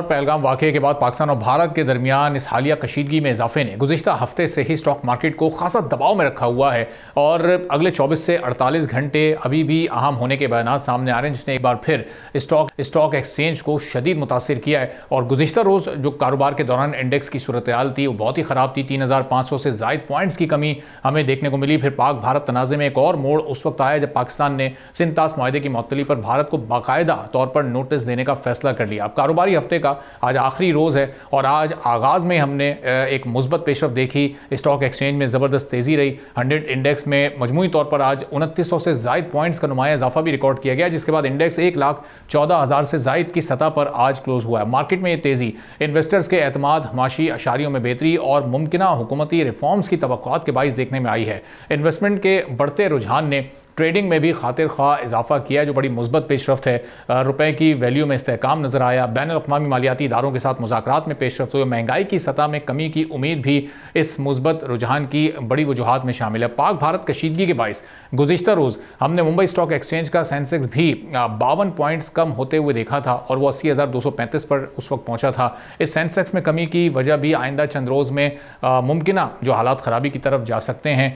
पहलगाम वाक़ये के बाद पाकिस्तान और भारत के दरमियान इस हालिया कशीदगी में इजाफे ने गुज़िश्ता हफ्ते से ही स्टॉक मार्केट को खासा दबाव में रखा हुआ है और अगले 24 से 48 घंटे अभी भी अहम होने के बयान सामने आ रहे हैं, जिसने एक बार फिर स्टॉक एक्सचेंज को शदीद मुतासिर किया है। और गुज़िश्ता रोज़ जो कारोबार के दौरान इंडेक्स की सूरत हाल थी वो बहुत ही ख़राब थी। 3500 से ज़ायद पॉइंट्स की कमी हमें देखने को मिली। फिर पाक भारत तनाज़े में एक और मोड़ उस वक्त आया जब पाकिस्तान ने सिंतास मुआहदे की मअतली पर भारत को बाकायदा तौर पर नोटिस देने का फैसला कर लिया। अब कारोबारी हफ्ते का आज आखिरी रोज़ है और आज आगाज़ में हमने एक मुस्बत पेशरफ देखी। स्टॉक एक्सचेंज में ज़बरदस्त तेज़ी रही। 100 इंडेक्स में मजमूई तौर पर आज 2900 से ज़ायद पॉइंट्स का नुमाया इजाफा भी रिकॉर्ड किया गया, जिसके बाद इंडेक्स 1,14,000 से ज़ायद की सतह पर आज क्लोज हुआ है। मार्केट में ये तेज़ी इन्वेस्टर्स के एतमाद, माशी अशारियों में बेहतरी और मुमकिना हुकूमती रिफॉर्म्स की तवक्कुआत के बाइस देखने में आई है। इन्वेस्टमेंट के बढ़ते रुझान ने ट्रेडिंग में भी खातिर खा इजाफा किया है, जो बड़ी मुस्बत पेशरफ्त है। रुपए की वैल्यू में इस्तेहकाम नजर आया। बैनुल-अक़वामी मालियाती इदारों के साथ मुज़ाकरात में पेशरफ्त हुई। महंगाई की सतह में कमी की उम्मीद भी इस मुस्बत रुझान की बड़ी वजूहात में शामिल है। पाक भारत कशीदगी के बाइस गुज़िश्ता रोज़ हमने मुंबई स्टॉक एक्सचेंज का सेंसेक्स भी 52 पॉइंट्स कम होते हुए देखा था और वो 80,235 पर उस वक्त पहुंचा था। इस सेंसेक्स में कमी की वजह भी आइंदा चंद रोज़ में मुमकिना जो हालात ख़राबी की तरफ जा सकते हैं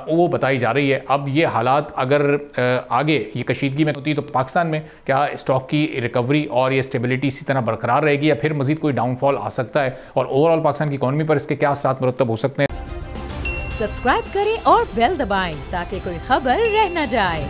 वो बताई जा रही है। अब ये हालात अगर आगे ये कशीदगी में होती तो पाकिस्तान में क्या स्टॉक की रिकवरी और ये स्टेबिलिटी इसी तरह बरकरार रहेगी या फिर मजीद कोई डाउनफॉल आ सकता है, और ओवरऑल पाकिस्तान की इकॉनमी पर इसके क्या असरात मुरतब हो सकते हैं। सब्सक्राइब करें और बेल दबाएं ताकि कोई खबर रह न जाए।